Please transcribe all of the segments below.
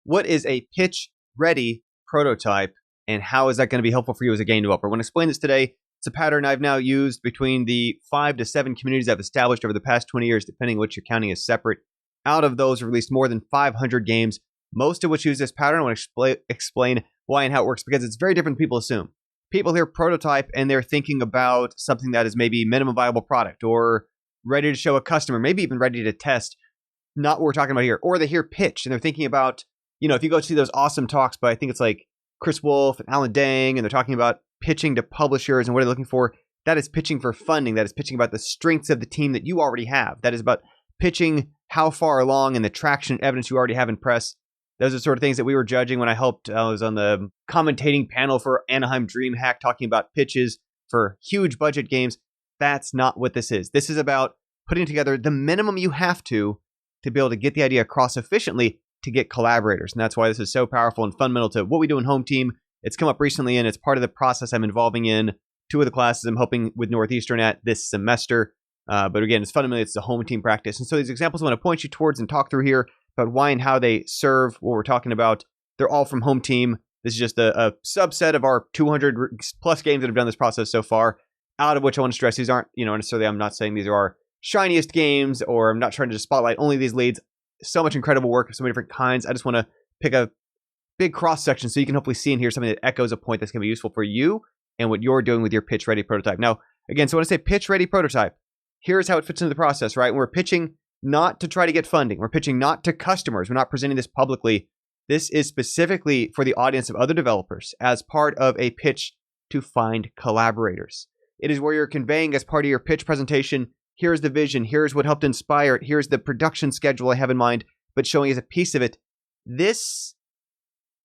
what is a pitch-ready prototype, and how is that going to be helpful for you as a game developer? I want to explain this today. It's a pattern I've now used between the 5 to 7 communities I've established over the past 20 years, depending what you're counting as separate. Out of those, I've released more than 500 games, most of which use this pattern. I want to explain why and how it works, because it's very different than people assume. People hear prototype and they're thinking about something that is maybe minimum viable product or ready to show a customer, maybe even ready to test. Not what we're talking about here. Or they hear pitch and they're thinking about, if you go see those awesome talks by, I think it's like Chris Wolf and Alan Dang, and they're talking about pitching to publishers and what they're looking for. That is pitching for funding. That is pitching about the strengths of the team that you already have. That is about pitching how far along and the traction evidence you already have in press. Those are the sort of things that we were judging when I was on the commentating panel for Anaheim DreamHack talking about pitches for huge budget games. That's not what this is. This is about putting together the minimum you have to be able to get the idea across efficiently to get collaborators. And that's why this is so powerful and fundamental to what we do in Home Team. It's come up recently, and it's part of the process I'm involving in 2 of the classes I'm helping with Northeastern at this semester. But again, it's the Home Team practice. And so these examples I want to point you towards and talk through here about why and how they serve what we're talking about. They're all from Home Team. This is just a subset of our 200 plus games that have done this process so far, out of which I want to stress these aren't, necessarily, I'm not saying these are our shiniest games, or I'm not trying to just spotlight only these leads. So much incredible work of so many different kinds. I just want to pick a big cross section so you can hopefully see and hear something that echoes a point that's going to be useful for you and what you're doing with your pitch ready prototype. Now, again, so when I say pitch ready prototype, here's how it fits into the process, right? We're pitching not to try to get funding. We're pitching not to customers. We're not presenting this publicly. This is specifically for the audience of other developers as part of a pitch to find collaborators. It is where you're conveying as part of your pitch presentation, here's the vision, here's what helped inspire it, here's the production schedule I have in mind, but showing as a piece of it, this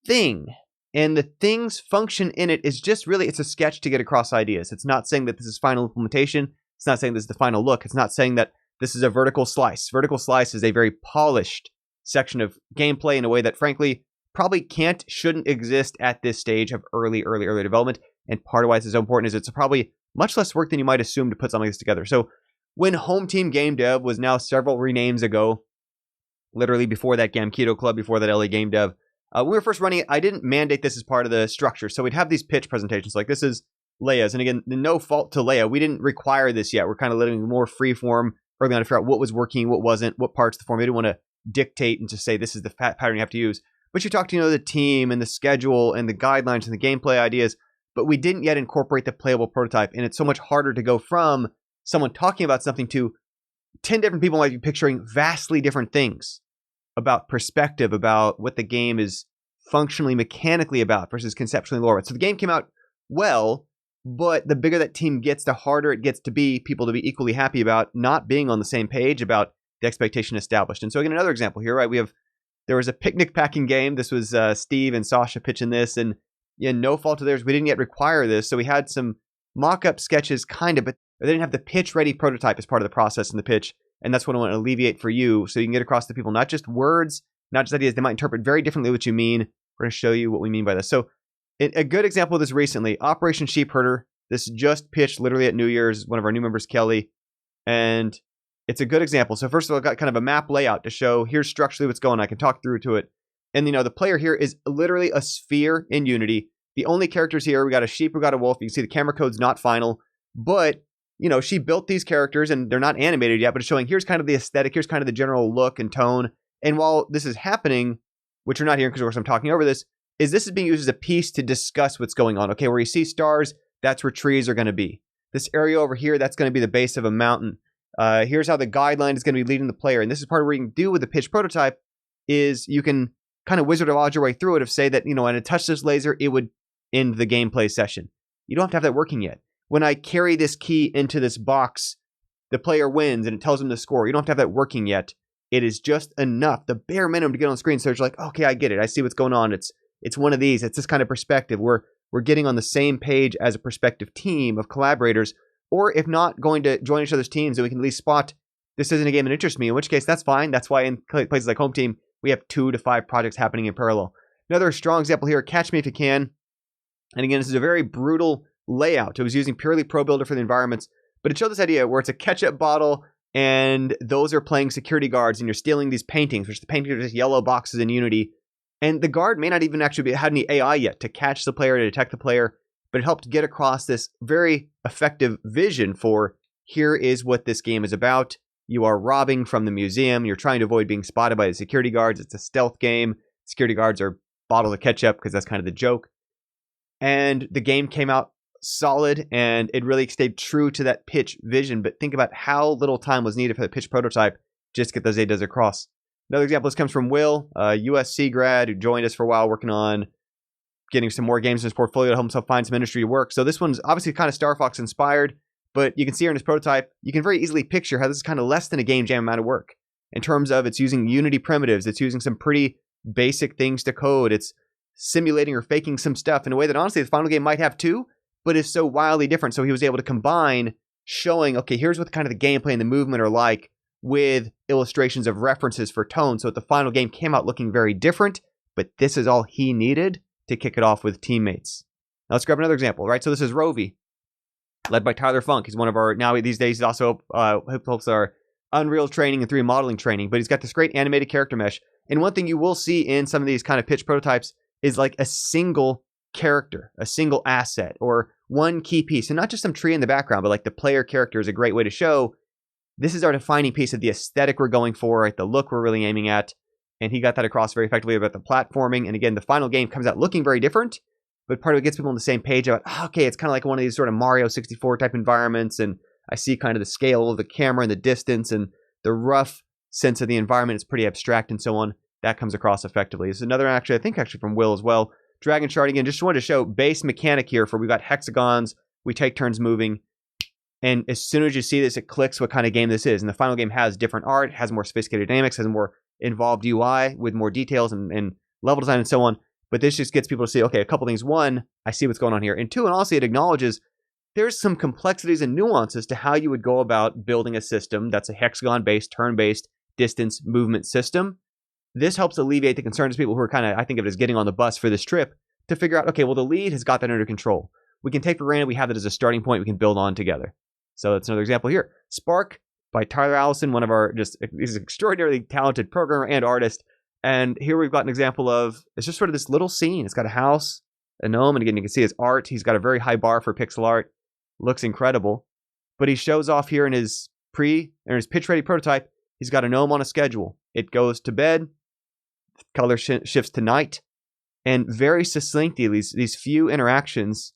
thing and the things function in it is just really, it's a sketch to get across ideas. It's not saying that this is final implementation. It's not saying this is the final look. It's not saying that this is a vertical slice. Vertical slice is a very polished section of gameplay in a way that, frankly, probably shouldn't exist at this stage of early development. And part of why this is so important is it's probably much less work than you might assume to put something like this together. So when Home Team Game Dev was now several renames ago, literally before that Gamketo Club, before that LA Game Dev, when we were first running it, I didn't mandate this as part of the structure. So we'd have these pitch presentations like this is Leia's. And again, no fault to Leia. We didn't require this yet. We're kind of living more free form early on to figure out what was working, what wasn't, what parts of the form. We didn't want to dictate and just say this is the pattern you have to use. But you talk to the team and the schedule and the guidelines and the gameplay ideas. But we didn't yet incorporate the playable prototype. And it's so much harder to go from someone talking about something to 10 different people might be picturing vastly different things about perspective, about what the game is functionally, mechanically about versus conceptually lore. So the game came out well, but the bigger that team gets, the harder it gets to be people to be equally happy about not being on the same page about the expectation established. And so again, another example here, right? There was a picnic packing game. This was Steve and Sasha pitching this, and no fault of theirs. We didn't yet require this. So we had some mock-up sketches kind of, but they didn't have the pitch ready prototype as part of the process in the pitch. And that's what I want to alleviate for you so you can get across to people, not just words, not just ideas. They might interpret very differently what you mean. We're going to show you what we mean by this. So a good example of this recently, Operation Sheepherder. This just pitched literally at New Year's, one of our new members, Kelly. And it's a good example. So first of all, I've got kind of a map layout to show here's structurally what's going on. I can talk through to it. And the player here is literally a sphere in Unity. The only characters here, we got a sheep, we got a wolf. You can see the camera code's not final. But she built these characters and they're not animated yet, but it's showing here's kind of the aesthetic, here's kind of the general look and tone. And while this is happening, which you're not hearing because of course I'm talking over this is being used as a piece to discuss what's going on. Okay, where you see stars, that's where trees are going to be. This area over here, that's going to be the base of a mountain. Here's how the guideline is going to be leading the player. And this is part of what you can do with the pitch prototype is you can kind of wizard of your way through it of say that, when I touch this laser, it would end the gameplay session. You don't have to have that working yet. When I carry this key into this box, the player wins and it tells them the score. You don't have to have that working yet. It is just enough, the bare minimum to get on the screen. So you're like, okay, I get it. I see what's going on. It's one of these. It's this kind of perspective. We're getting on the same page as a prospective team of collaborators. Or if not, going to join each other's teams, and we can at least spot this isn't a game that interests me, in which case that's fine. That's why in places like Home Team, we have 2 to 5 projects happening in parallel. Another strong example here, Catch Me If You Can. And again, this is a very brutal layout. It was using purely Pro Builder for the environments, but it showed this idea where it's a ketchup bottle and those are playing security guards and you're stealing these paintings, which the paintings are just yellow boxes in Unity. And the guard may not even actually had any AI yet to catch the player, to detect the player, but it helped get across this very effective vision for here is what this game is about. You are robbing from the museum. You're trying to avoid being spotted by the security guards. It's a stealth game. Security guards are bottles of ketchup because that's kind of the joke. And the game came out solid, and it really stayed true to that pitch vision. But think about how little time was needed for the pitch prototype just to get those ideas across. Another example, this comes from Will, a USC grad who joined us for a while working on getting some more games in his portfolio to help himself find some industry work. So this one's obviously kind of Star Fox inspired, but you can see here in his prototype, you can very easily picture how this is kind of less than a game jam amount of work in terms of it's using Unity primitives. It's using some pretty basic things to code. It's simulating or faking some stuff in a way that honestly the final game might have too, but is so wildly different. So he was able to combine showing, okay, here's what kind of the gameplay and the movement are like with illustrations of references for tone. So the final game came out looking very different, but this is all he needed to kick it off with teammates. Now let's grab another example, right? So this is Rovie, led by Tyler Funk. He's one of our, now these days, he's also helps our Unreal training and 3D modeling training, but he's got this great animated character mesh. And one thing you will see in some of these kind of pitch prototypes is like a single character, a single asset, or one key piece. And not just some tree in the background, but like the player character is a great way to show this is our defining piece of the aesthetic we're going for, right? The look we're really aiming at. And he got that across very effectively about the platforming. And again, the final game comes out looking very different, but part of it gets people on the same page about, okay, it's kind of like one of these sort of Mario 64 type environments. And I see kind of the scale of the camera and the distance and the rough sense of the environment. It's pretty abstract and so on. That comes across effectively. This is another I think from Will as well. Dragon Shard, again, just wanted to show base mechanic here for we've got hexagons. We take turns moving. And as soon as you see this, it clicks what kind of game this is. And the final game has different art, has more sophisticated dynamics, has more involved UI with more details and level design and so on. But this just gets people to see, okay, a couple things. One, I see what's going on here. And two, and also it acknowledges there's some complexities and nuances to how you would go about building a system that's a hexagon-based, turn-based, distance movement system. This helps alleviate the concerns of people who are kind of, I think of it as getting on the bus for this trip to figure out, okay, well, the lead has got that under control. We can take for granted we have it as a starting point we can build on together. So that's another example here. Spark by Tyler Allison, one of our he's an extraordinarily talented programmer and artist. And here we've got an example of, it's just sort of this little scene. It's got a house, a gnome, and again, you can see his art. He's got a very high bar for pixel art. Looks incredible. But he shows off here in his pitch-ready prototype, he's got a gnome on a schedule. It goes to bed, color shifts to night, and very succinctly, these few interactions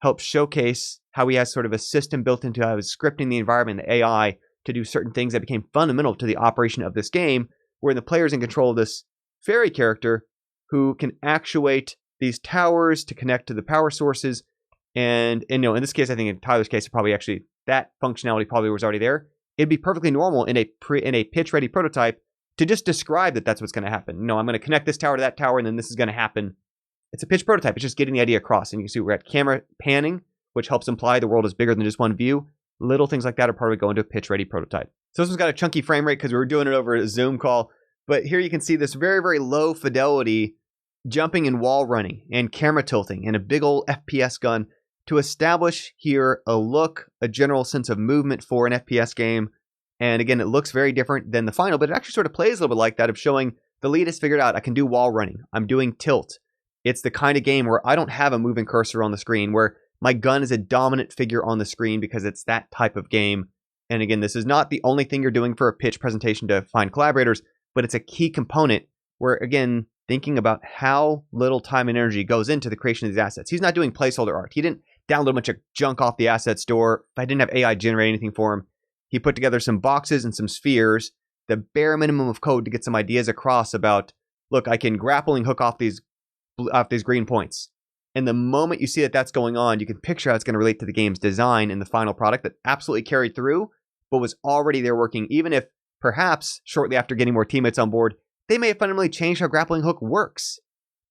help showcase how he has sort of a system built into how he's scripting the environment, the AI, to do certain things that became fundamental to the operation of this game, where the player's in control of this fairy character who can actuate these towers to connect to the power sources. And in this case, I think in Tyler's case, probably actually that functionality probably was already there. It'd be perfectly normal in a pitch-ready prototype to just describe that that's what's going to happen. I'm going to connect this tower to that tower, and then this is going to happen. It's a pitch prototype. It's just getting the idea across. And you can see we're at camera panning, which helps imply the world is bigger than just one view. Little things like that are part of it going to a pitch-ready prototype. So this one's got a chunky frame rate because we were doing it over a Zoom call. But here you can see this very, very low fidelity jumping and wall running and camera tilting and a big old FPS gun to establish here a look, a general sense of movement for an FPS game. And again, it looks very different than the final, but it actually sort of plays a little bit like that of showing the lead has figured out I can do wall running. I'm doing tilt. It's the kind of game where I don't have a moving cursor on the screen, where my gun is a dominant figure on the screen because it's that type of game. And again, this is not the only thing you're doing for a pitch presentation to find collaborators, but it's a key component where, again, thinking about how little time and energy goes into the creation of these assets. He's not doing placeholder art. He didn't download a bunch of junk off the asset store. I didn't have AI generate anything for him. He put together some boxes and some spheres, the bare minimum of code to get some ideas across about, look, I can grappling hook off these green points. And the moment you see that that's going on, you can picture how it's going to relate to the game's design and the final product that absolutely carried through, but was already there working, even if perhaps shortly after getting more teammates on board, they may have fundamentally changed how grappling hook works.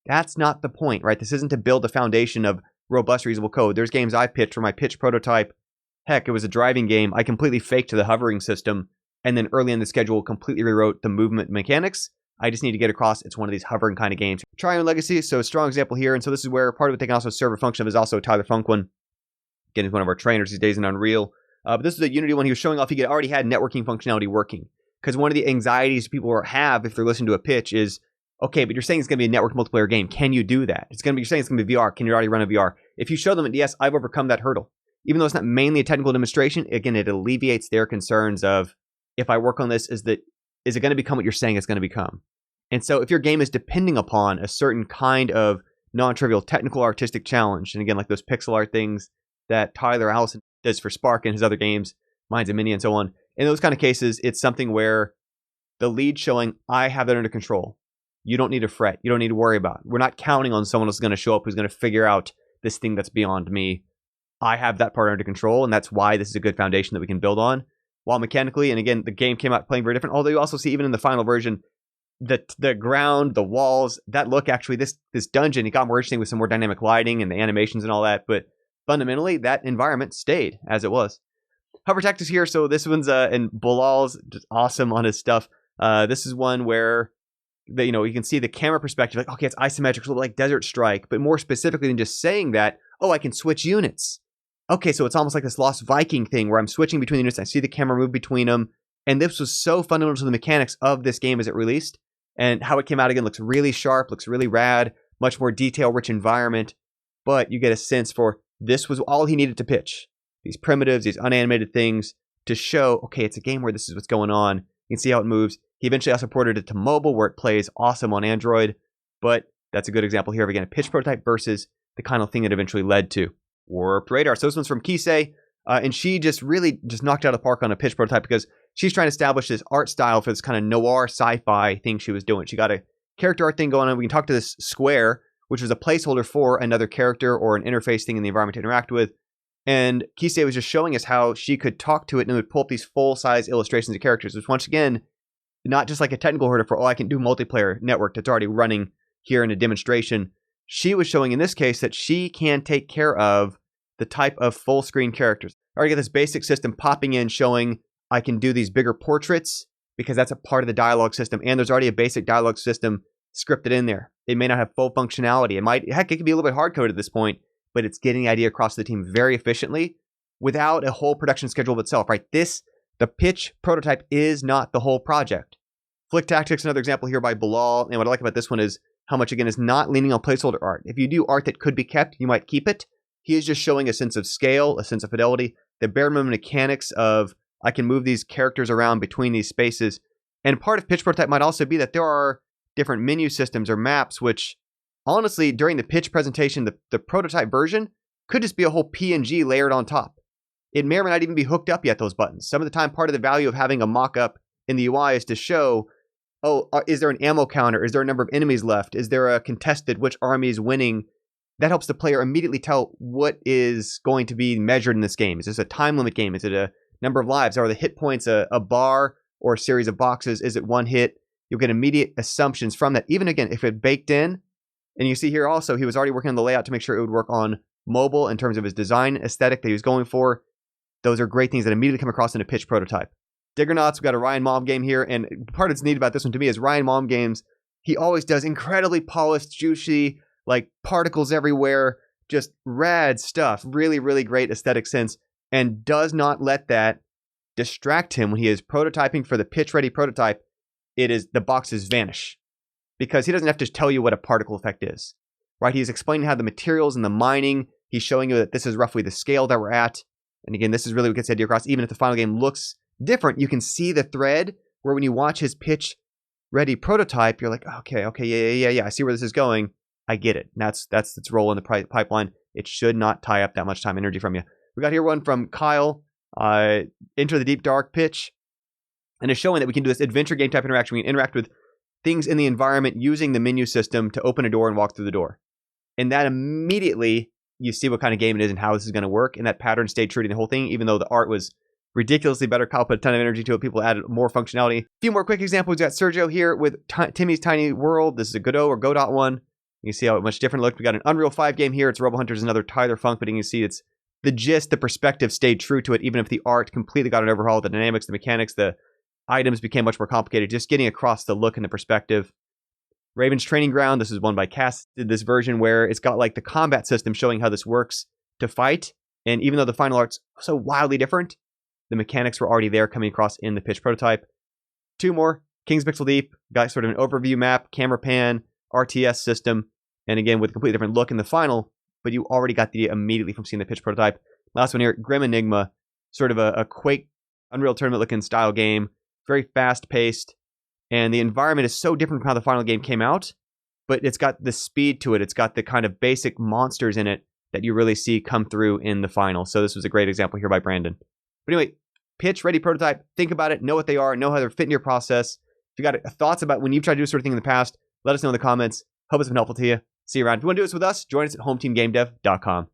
That's not the point, right? This isn't to build a foundation of robust, reusable code. There's games I pitched for my pitch prototype. Heck, it was a driving game. I completely faked the hovering system, and then early in the schedule completely rewrote the movement mechanics. I just need to get across it's one of these hovering kind of games. Triune Legacy, so a strong example here. And so this is where part of what they can also serve a function of is also Tyler Funk one. Again, he's one of our trainers these days in Unreal. But this is a Unity one he was showing off. He already had networking functionality working. Because one of the anxieties people have if they're listening to a pitch is, Okay, but you're saying it's going to be a network multiplayer game. Can you do that? You're saying it's going to be VR. Can you already run a VR? If you show them, yes, I've overcome that hurdle. Even though it's not mainly a technical demonstration, again, it alleviates their concerns of, if I work on this, is it going to become what you're saying it's going to become? And so if your game is depending upon a certain kind of non-trivial technical artistic challenge, and again, like those pixel art things that Tyler Allison does for Spark and his other games, Minds and Mini and so on, in those kind of cases, it's something where the lead showing, I have that under control. You don't need to fret. You don't need to worry about it. We're not counting on someone else going to show up who's going to figure out this thing that's beyond me. I have that part under control, and that's why this is a good foundation that we can build on. While mechanically, and again, the game came out playing very different, although you also see even in the final version, the ground, the walls, that look actually, this dungeon, it got more interesting with some more dynamic lighting and the animations and all that, but fundamentally, that environment stayed as it was. Hover Tactics here, so this one's, and Bilal's just awesome on his stuff. This is one where you can see the camera perspective, like, okay, it's isometric, it's a little like Desert Strike, but more specifically than just saying that, I can switch units. Okay, so it's almost like this Lost Viking thing where I'm switching between the units, I see the camera move between them, and this was so fundamental to the mechanics of this game as it released, and how it came out again looks really sharp, looks really rad, much more detail-rich environment, but you get a sense for this was all he needed to pitch. These primitives, these unanimated things, to show, okay, it's a game where this is what's going on. You can see how it moves. He eventually also ported it to mobile, where it plays awesome on Android. But that's a good example here of, again, a pitch prototype versus the kind of thing that eventually led to Warped Radar. So this one's from Kisei, and she just really knocked out of the park on a pitch prototype because she's trying to establish this art style for this kind of noir sci-fi thing she was doing. She got a character art thing going on. We can talk to this square, which was a placeholder for another character or an interface thing in the environment to interact with. And Kisei was just showing us how she could talk to it and it would pull up these full-size illustrations of characters, which once again, not just like a technical hurdle for, I can do multiplayer network that's already running here in a demonstration. She was showing in this case that she can take care of the type of full screen characters. I already got this basic system popping in showing I can do these bigger portraits because that's a part of the dialogue system. And there's already a basic dialogue system scripted in there. It may not have full functionality. It could be a little bit hard coded at this point, but it's getting the idea across the team very efficiently without a whole production schedule of itself, right? The pitch prototype is not the whole project. Flick Tactics, another example here by Bilal. And what I like about this one is how much, again, is not leaning on placeholder art. If you do art that could be kept, you might keep it. He is just showing a sense of scale, a sense of fidelity, the bare minimum mechanics of I can move these characters around between these spaces. And part of pitch prototype might also be that there are different menu systems or maps, which honestly, during the pitch presentation, the prototype version could just be a whole PNG layered on top. It may or may not even be hooked up yet, those buttons. Some of the time, part of the value of having a mock-up in the UI is to show, is there an ammo counter? Is there a number of enemies left? Is there a contested? Which army is winning? That helps the player immediately tell what is going to be measured in this game. Is this a time limit game? Is it a number of lives? Are the hit points a bar or a series of boxes? Is it one hit? You'll get immediate assumptions from that. Even again, if it baked in, and you see here also, he was already working on the layout to make sure it would work on mobile in terms of his design aesthetic that he was going for. Those are great things that immediately come across in a pitch prototype. Diggernauts, we've got a Ryan Malm game here, and part of what's neat about this one to me is Ryan Malm games, he always does incredibly polished, juicy, like particles everywhere, just rad stuff, really, really great aesthetic sense, and does not let that distract him when he is prototyping for the pitch-ready prototype. The boxes vanish, because he doesn't have to tell you what a particle effect is, right? He's explaining how the materials and the mining, he's showing you that this is roughly the scale that we're at. And again, this is really what gets the idea across. Even if the final game looks different, you can see the thread where when you watch his pitch ready prototype, you're like, okay, yeah, I see where this is going. I get it. And that's its role in the pipeline. It should not tie up that much time and energy from you. We got here one from Kyle, Enter the Deep Dark pitch. And it's showing that we can do this adventure game type interaction. We can interact with things in the environment using the menu system to open a door and walk through the door. And that immediately, you see what kind of game it is and how this is going to work. And that pattern stayed true to the whole thing, even though the art was ridiculously better. Kyle put a ton of energy to it. People added more functionality. A few more quick examples. We got Sergio here with Timmy's Tiny World. This is a Godot or Godot one. You can see how much different it looked. We got an Unreal 5 game here. It's Robo Hunters, another Tyler Funk, but you can see it's the gist, the perspective stayed true to it, even if the art completely got an overhaul. The dynamics, the mechanics, the items became much more complicated. Just getting across the look and the perspective. Raven's Training Ground, this is one by Cass, did this version where it's got like the combat system showing how this works to fight. And even though the final art's so wildly different, the mechanics were already there coming across in the pitch prototype. Two more. King's Pixel Deep got sort of an overview map, camera pan, RTS system, and again with a completely different look in the final, but you already got the idea immediately from seeing the pitch prototype. Last one here, Grim Enigma, sort of a Quake Unreal Tournament looking style game, very fast paced, and the environment is so different from how the final game came out, but it's got the speed to it. It's got the kind of basic monsters in it that you really see come through in the final. So this was a great example here by Brandon. But anyway, pitch, ready, prototype, think about it, know what they are, know how they're fitting your process. If you got thoughts about when you've tried to do this sort of thing in the past, let us know in the comments. Hope it's been helpful to you. See you around. If you want to do this with us, join us at hometeamgamedev.com.